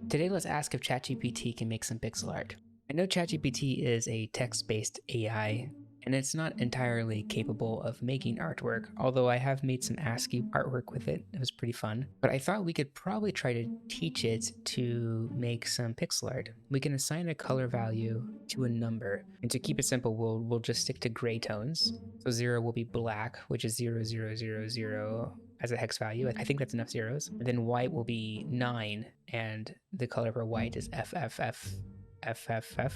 Today, let's ask if ChatGPT can make some pixel art. I know ChatGPT is a text-based AI, and it's not entirely capable of making artwork, although I have made some ASCII artwork with it. It was pretty fun. But I thought we could probably try to teach it to make some pixel art. We can assign a color value to a number, and to keep it simple, we'll just stick to gray tones. So 0 will be black, which is 0, 0, 0, 0 as a hex value. I think that's enough zeros. And then white will be 9, and the color for white is FFF. FFF.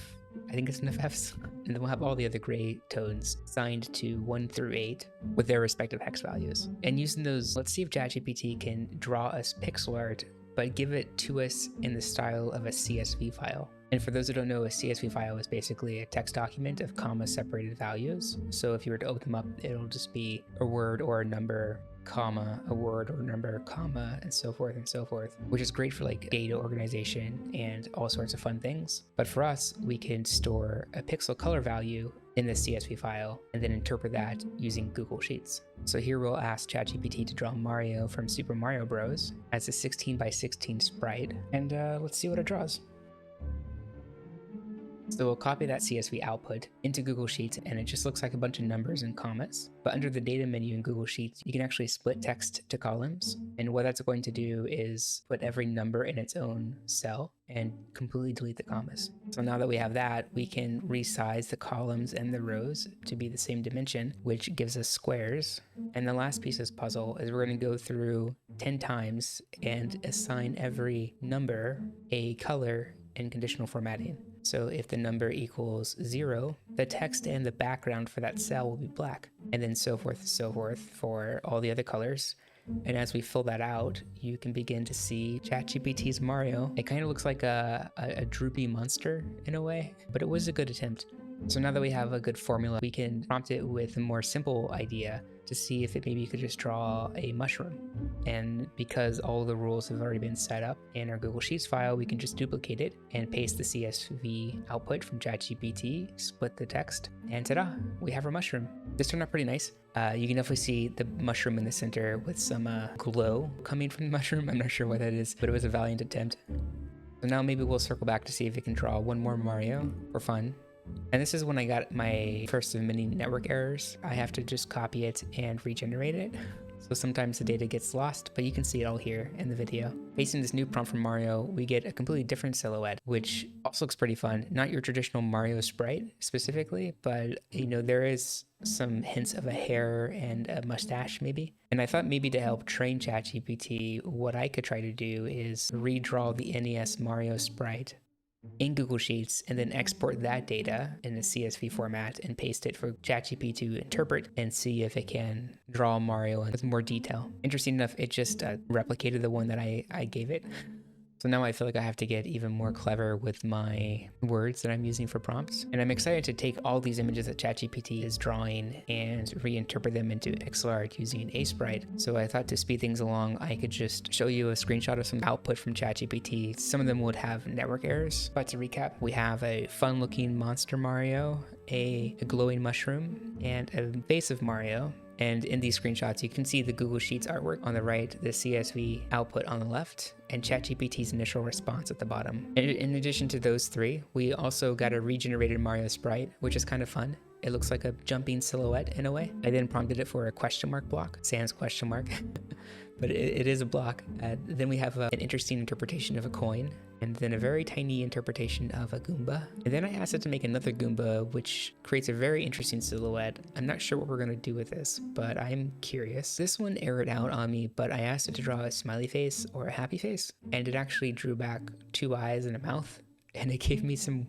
I think it's enough Fs. And then we'll have all the other gray tones assigned to 1 through 8 with their respective hex values. And using those, let's see if ChatGPT can draw us pixel art, but give it to us in the style of a CSV file. And for those who don't know, a CSV file is basically a text document of comma-separated values. So if you were to open them up, it'll just be a word or a number, comma, a word or number, comma, and so forth, which is great for like data organization and all sorts of fun things. But for us, we can store a pixel color value in the CSV file and then interpret that using Google Sheets. So here we'll ask ChatGPT to draw Mario from Super Mario Bros. As a 16 by 16 sprite, and let's see what it draws. So we'll copy that CSV output into Google Sheets, and it just looks like a bunch of numbers and commas. But under the data menu in Google Sheets, you can actually split text to columns. And what that's going to do is put every number in its own cell and completely delete the commas. So now that we have that, we can resize the columns and the rows to be the same dimension, which gives us squares. And the last piece of this puzzle is we're going to go through 10 times and assign every number a color and conditional formatting. So if the number equals 0, the text and the background for that cell will be black, and then so forth for all the other colors. And as we fill that out, you can begin to see ChatGPT's Mario. It kind of looks like a droopy monster in a way, but it was a good attempt. So now that we have a good formula, we can prompt it with a more simple idea to see if it maybe could just draw a mushroom. And because all the rules have already been set up in our Google Sheets file, we can just duplicate it and paste the CSV output from ChatGPT, split the text, and ta-da, we have our mushroom. This turned out pretty nice. You can definitely see the mushroom in the center with some glow coming from the mushroom. I'm not sure what that is, but it was a valiant attempt. So now maybe we'll circle back to see if it can draw one more Mario for fun. And this is when I got my first of many network errors. I have to just copy it and regenerate it. So sometimes the data gets lost, but you can see it all here in the video. Facing this new prompt from Mario, we get a completely different silhouette, which also looks pretty fun. Not your traditional Mario sprite specifically, but you know, there is some hints of a hair and a mustache maybe. And I thought maybe to help train ChatGPT, what I could try to do is redraw the NES Mario sprite in Google Sheets and then export that data in a CSV format and paste it for ChatGPT to interpret and see if it can draw Mario with more detail. Interesting enough, it just replicated the one that I gave it. So now I feel like I have to get even more clever with my words that I'm using for prompts. And I'm excited to take all these images that ChatGPT is drawing and reinterpret them into pixel art using a sprite. So I thought to speed things along, I could just show you a screenshot of some output from ChatGPT. Some of them would have network errors. But to recap, we have a fun looking monster Mario, a glowing mushroom, and a face of Mario. And in these screenshots, you can see the Google Sheets artwork on the right, the CSV output on the left, and ChatGPT's initial response at the bottom. In addition to those three, we also got a regenerated Mario sprite, which is kind of fun. It looks like a jumping silhouette in a way. I then prompted it for a question mark block, sans question mark, but it is a block. Then we have an interesting interpretation of a coin, and then a very tiny interpretation of a Goomba. And then I asked it to make another Goomba, which creates a very interesting silhouette. I'm not sure what we're gonna do with this, but I'm curious. This one errored out on me, but I asked it to draw a smiley face or a happy face, and it actually drew back 2 eyes and a mouth, and it gave me some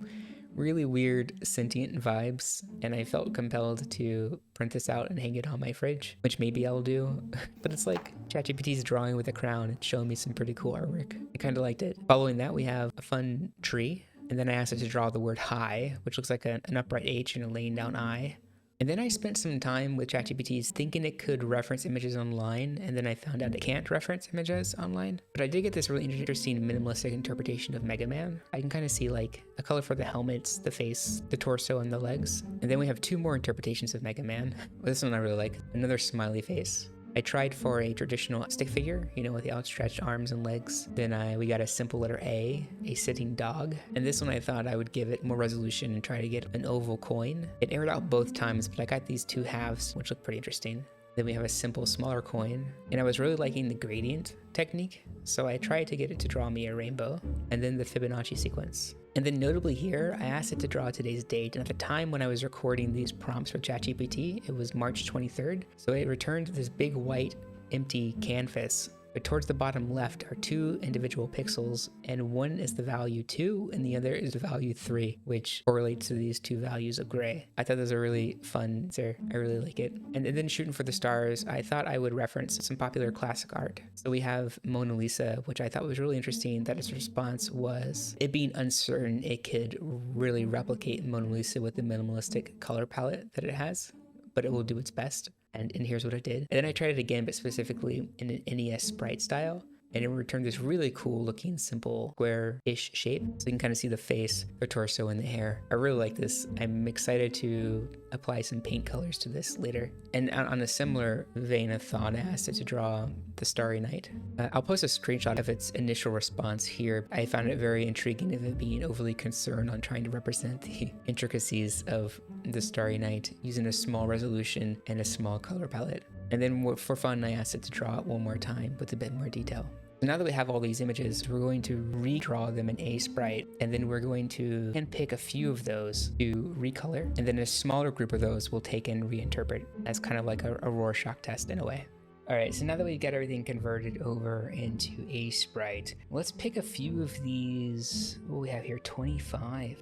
really weird sentient vibes, and I felt compelled to print this out and hang it on my fridge, which maybe I'll do. But it's like ChatGPT's drawing with a crown and showing me some pretty cool artwork. I kind of liked it. Following that, we have a fun tree, and then I asked it to draw the word high, which looks like an upright H and a laying down I. And then I spent some time with ChatGPT thinking it could reference images online, and then I found out it can't reference images online. But I did get this really interesting minimalistic interpretation of Mega Man. I can kind of see like a color for the helmets, the face, the torso, and the legs. And then we have 2 more interpretations of Mega Man. This one I really like. Another smiley face. I tried for a traditional stick figure, you know, with the outstretched arms and legs. Then we got a simple letter A sitting dog. And this one I thought I would give it more resolution and try to get an oval coin. It aired out both times, but I got these two halves, which look pretty interesting. Then we have a simple smaller coin, and I was really liking the gradient technique, so I tried to get it to draw me a rainbow, and then the Fibonacci sequence. And then notably here, I asked it to draw today's date, and at the time when I was recording these prompts for ChatGPT, it was March 23rd, so it returned this big white empty canvas. But towards the bottom left are two individual pixels, and one is the value 2 and the other is the value 3, which correlates to these two values of gray. I thought those are really fun answer. I really like it. And then shooting for the stars, I thought I would reference some popular classic art. So we have Mona Lisa, which I thought was really interesting that its response was it being uncertain it could really replicate Mona Lisa with the minimalistic color palette that it has, but it will do its best. And here's what it did. And then I tried it again, but specifically in an NES sprite style. And it returned this really cool looking simple square-ish shape. So you can kind of see the face, the torso, and the hair. I really like this. I'm excited to apply some paint colors to this later. And on a similar vein of thought, I asked it to draw the Starry Night. I'll post a screenshot of its initial response here. I found it very intriguing of it being overly concerned on trying to represent the intricacies of the Starry Night using a small resolution and a small color palette. And then for fun, I asked it to draw it one more time with a bit more detail. So now that we have all these images, we're going to redraw them in a sprite, and then we're going to handpick a few of those to recolor, and then a smaller group of those we'll take and reinterpret as kind of like a Rorschach test in a way. All right, so now that we've got everything converted over into a sprite, let's pick a few of these. What we have here, 25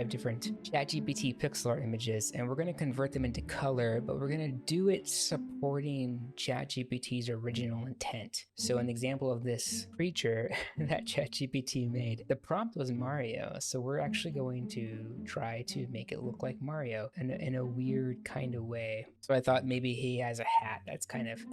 different ChatGPT pixel art images, and we're going to convert them into color, but we're going to do it supporting ChatGPT's original intent. So an example of this creature that ChatGPT made, the prompt was Mario, so we're actually going to try to make it look like Mario in a weird kind of way. So I thought maybe he has a hat that's kind of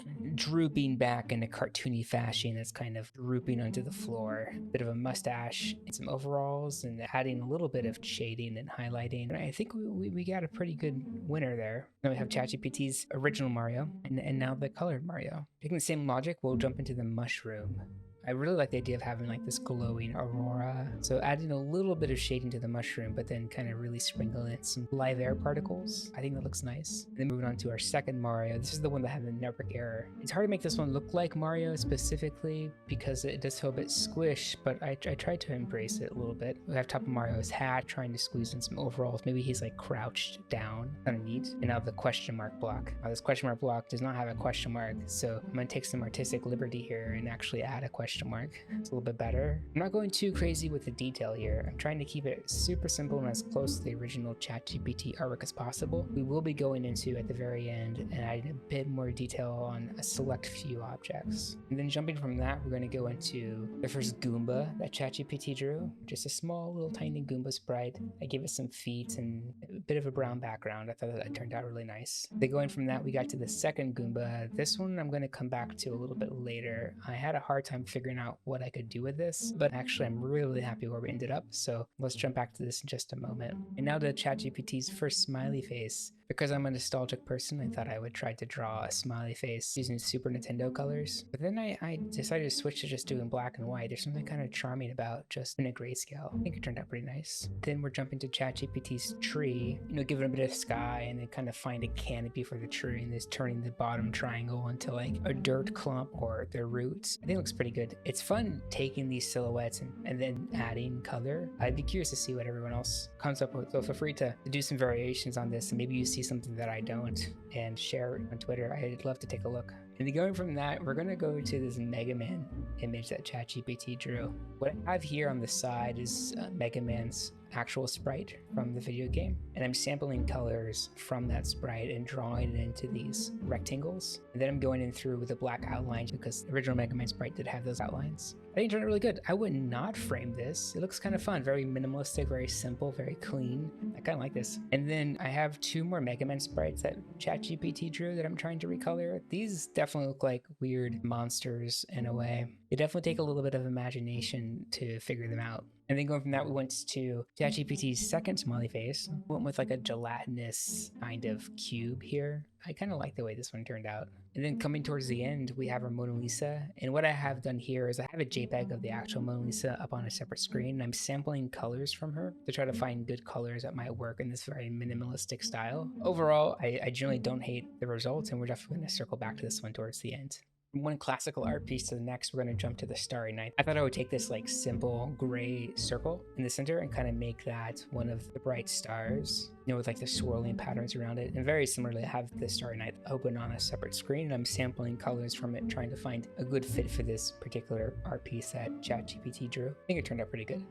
drooping back in a cartoony fashion, that's kind of drooping onto the floor, bit of a mustache and some overalls, and adding a little bit of shading and highlighting. And I think we got a pretty good winner there. Now we have ChatGPT's original Mario and now the colored Mario. Taking the same logic, we'll jump into the mushroom. I really like the idea of having like this glowing aurora. So adding a little bit of shading to the mushroom, but then kind of really sprinkling in some live air particles. I think that looks nice. And then moving on to our second Mario. This is the one that had the network error. It's hard to make this one look like Mario specifically because it does feel a bit squish, but I tried to embrace it a little bit. We have top of Mario's hat, trying to squeeze in some overalls. Maybe he's like crouched down, kind of neat. And now the question mark block. Now this question mark block does not have a question mark, so I'm gonna take some artistic liberty here and actually add a question mark. It's a little bit better. I'm not going too crazy with the detail here. I'm trying to keep it super simple and as close to the original ChatGPT artwork as possible. We will be going into at the very end and adding a bit more detail on a select few objects. And then jumping from that, we're going to go into the first Goomba that ChatGPT drew. Just a small little tiny Goomba sprite. I gave it some feet and a bit of a brown background. I thought that turned out really nice. Then going from that, we got to the second Goomba. This one I'm going to come back to a little bit later. I had a hard time figuring out what I could do with this, but actually I'm really happy where we ended up. So let's jump back to this in just a moment. And now to ChatGPT's first smiley face. Because I'm a nostalgic person, I thought I would try to draw a smiley face using Super Nintendo colors. But then I decided to switch to just doing black and white. There's something kind of charming about just in a grayscale. I think it turned out pretty nice. Then we're jumping to ChatGPT's tree, give it a bit of sky and then kind of find a canopy for the tree and then turning the bottom triangle into like a dirt clump or their roots. I think it looks pretty good. It's fun taking these silhouettes and then adding color. I'd be curious to see what everyone else comes up with. So feel free to do some variations on this and maybe you see something that I don't and share it on Twitter. I'd love to take a look. And then going from that, we're going to go to this Mega Man image that ChatGPT drew. What I have here on the side is Mega Man's actual sprite from the video game, and I'm sampling colors from that sprite and drawing it into these rectangles, and then I'm going in through with a black outline because the original Mega Man sprite did have those outlines. I think it turned out really good. I would not frame this. It looks kind of fun, very minimalistic, very simple, very clean. I kind of like this. And then I have two more Mega Man sprites that ChatGPT drew that I'm trying to recolor. These definitely look like weird monsters in a way. They definitely take a little bit of imagination to figure them out. And then going from that, we went to ChatGPT's second smiley face. Went with like a gelatinous kind of cube here. I kind of like the way this one turned out. And then coming towards the end, we have our Mona Lisa. And what I have done here is I have a JPEG of the actual Mona Lisa up on a separate screen. And I'm sampling colors from her to try to find good colors that might work in this very minimalistic style. Overall, I generally don't hate the results, and we're definitely going to circle back to this one towards the end. From one classical art piece to the next, we're going to jump to the Starry Night. I thought I would take this like simple gray circle in the center and kind of make that one of the bright stars, you know, with like the swirling patterns around it. And very similarly, I have the Starry Night open on a separate screen, and I'm sampling colors from it, trying to find a good fit for this particular art piece that ChatGPT drew. I think it turned out pretty good.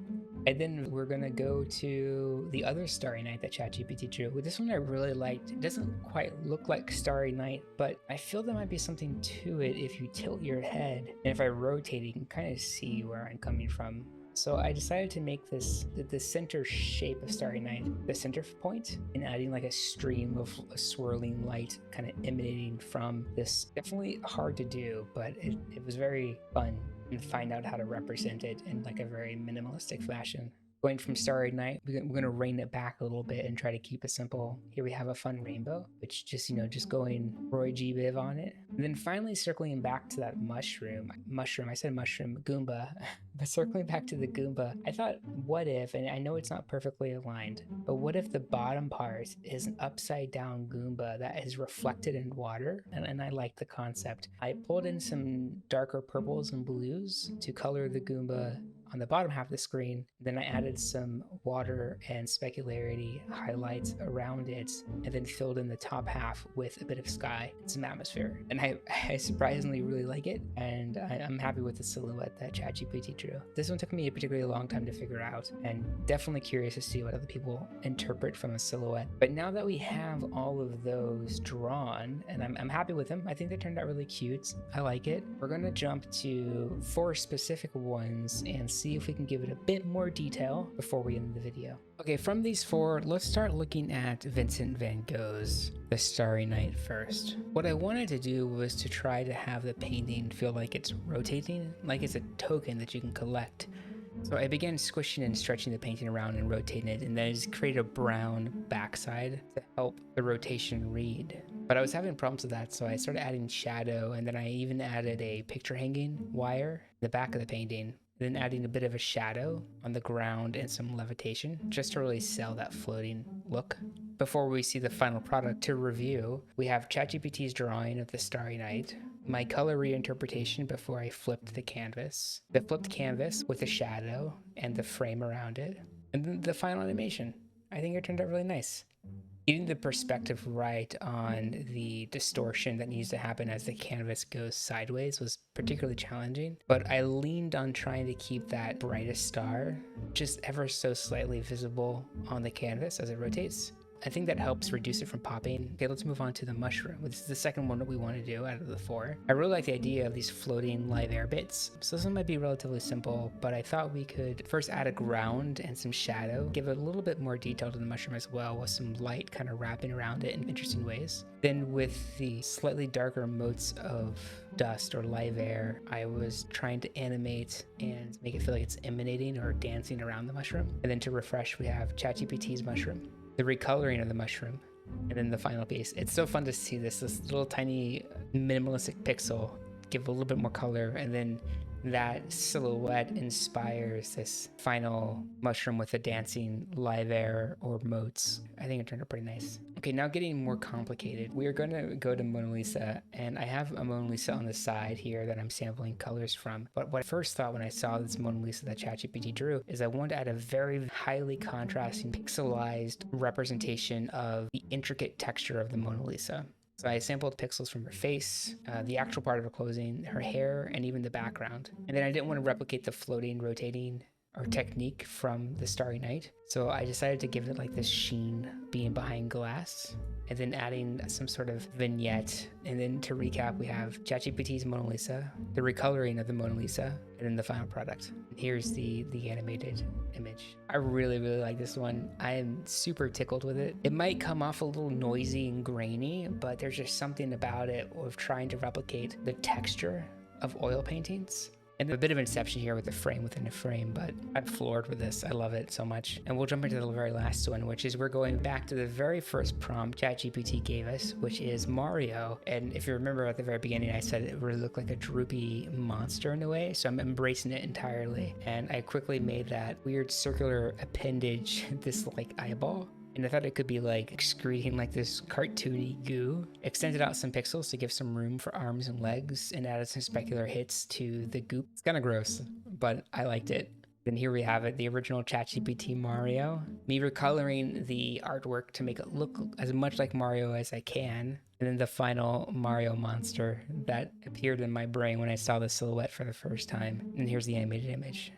And then we're going to go to the other Starry Night that ChatGPT drew. With this one I really liked. It doesn't quite look like Starry Night, but I feel there might be something to it if you tilt your head. And if I rotate it, you can kind of see where I'm coming from. So I decided to make this, the center shape of Starry Night, the center point, and adding like a stream of a swirling light kind of emanating from this. Definitely hard to do, but it was very fun, and find out how to represent it in like a very minimalistic fashion. Going from Starry Night, we're going to rein it back a little bit and try to keep it simple. Here we have a fun rainbow, which just, you know, just going Roy G. Biv on it. And then finally circling back to that mushroom, I said mushroom, Goomba, but circling back to the Goomba, I thought, what if, and I know it's not perfectly aligned, but what if the bottom part is an upside down Goomba that is reflected in water? And I like the concept. I pulled in some darker purples and blues to color the Goomba on the bottom half of the screen. Then I added some water and specularity highlights around it, and then filled in the top half with a bit of sky and some atmosphere. And I surprisingly really like it, and I'm happy with the silhouette that ChatGPT drew. This one took me a particularly long time to figure out, and definitely curious to see what other people interpret from a silhouette. But now that we have all of those drawn, and I'm happy with them, I think they turned out really cute. I like it. We're gonna jump to 4 specific ones and see if we can give it a bit more detail before we end the video. Okay, from these 4, let's start looking at Vincent van Gogh's The Starry Night first. What I wanted to do was to try to have the painting feel like it's rotating, like it's a token that you can collect. So I began squishing and stretching the painting around and rotating it, and then I just created a brown backside to help the rotation read. But I was having problems with that, so I started adding shadow, and then I even added a picture hanging wire in the back of the painting. Then adding a bit of a shadow on the ground and some levitation, just to really sell that floating look. Before we see the final product to review, we have ChatGPT's drawing of the Starry Night, my color reinterpretation before I flipped the canvas, the flipped canvas with a shadow and the frame around it, and then the final animation. I think it turned out really nice. Getting the perspective right on the distortion that needs to happen as the canvas goes sideways was particularly challenging, but I leaned on trying to keep that brightest star just ever so slightly visible on the canvas as it rotates. I think that helps reduce it from popping. Okay, let's move on to the mushroom. This is the second one that we want to do out of the 4. I really like the idea of these floating live air bits. So this one might be relatively simple, but I thought we could first add a ground and some shadow, give it a little bit more detail to the mushroom as well, with some light kind of wrapping around it in interesting ways. Then with the slightly darker motes of dust or live air, I was trying to animate and make it feel like it's emanating or dancing around the mushroom. And then to refresh, we have ChatGPT's mushroom, the recoloring of the mushroom, and then the final piece. It's so fun to see this little tiny minimalistic pixel give a little bit more color, and then that silhouette inspires this final mushroom with the dancing live air or motes. I think it turned out pretty nice. Okay, now getting more complicated. We are going to go to Mona Lisa, and I have a Mona Lisa on the side here that I'm sampling colors from. But what I first thought when I saw this Mona Lisa that ChatGPT drew is I wanted to add a very highly contrasting pixelized representation of the intricate texture of the Mona Lisa. So I sampled pixels from her face, the actual part of her clothing, her hair, and even the background. And then I didn't want to replicate the floating, rotating, or technique from the Starry Night. So I decided to give it like this sheen being behind glass, and then adding some sort of vignette. And then to recap, we have ChatGPT's Mona Lisa, the recoloring of the Mona Lisa, and then the final product. Here's the animated image. I really like this one. I am super tickled with it. It might come off a little noisy and grainy, but there's just something about it of trying to replicate the texture of oil paintings And a bit of inception here with the frame within a frame, but I'm floored with this. I love it so much. And we'll jump into the very last one, which is we're going back to the very first prompt ChatGPT gave us, which is Mario. And if you remember at the very beginning, I said it really looked like a droopy monster in a way. So I'm embracing it entirely. And I quickly made that weird circular appendage, this like eyeball. And I thought it could be like excreting like this cartoony goo. Extended out some pixels to give some room for arms and legs and added some specular hits to the goop. It's kind of gross, but I liked it. Then here we have it, the original ChatGPT Mario. Me recoloring the artwork to make it look as much like Mario as I can. And then the final Mario monster that appeared in my brain when I saw the silhouette for the first time. And here's the animated image.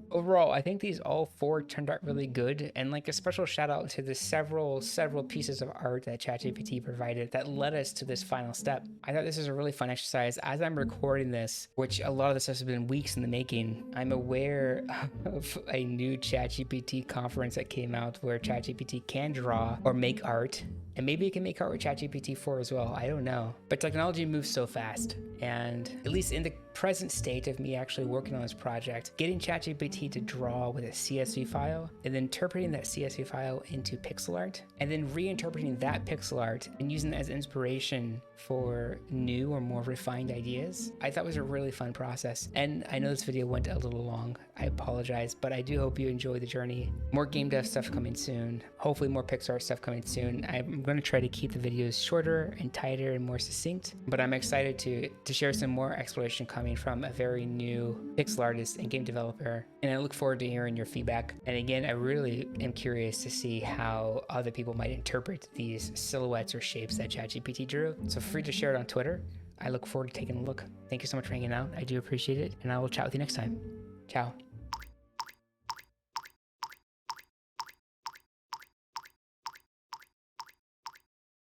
Overall, I think these all four turned out really good, and like a special shout out to the several pieces of art that ChatGPT provided that led us to this final step. I thought this was a really fun exercise. As I'm recording this, which a lot of this has been weeks in the making, I'm aware of a new ChatGPT conference that came out where ChatGPT can draw or make art. And maybe it can make art with ChatGPT 4 as well. I don't know. But technology moves so fast. And at least in the present state of me actually working on this project, getting ChatGPT to draw with a CSV file and then interpreting that CSV file into pixel art and then reinterpreting that pixel art and using it as inspiration for new or more refined ideas, I thought was a really fun process. And I know this video went a little long. I apologize, but I do hope you enjoy the journey. More game dev stuff coming soon. Hopefully more Pixar stuff coming soon. I'm going to try to keep the videos shorter and tighter and more succinct, but I'm excited to share some more exploration coming from a very new pixel artist and game developer. And I look forward to hearing your feedback. And again, I really am curious to see how other people might interpret these silhouettes or shapes that ChatGPT drew. So free to share it on Twitter. I look forward to taking a look. Thank you so much for hanging out. I do appreciate it. And I will chat with you next time. Ciao.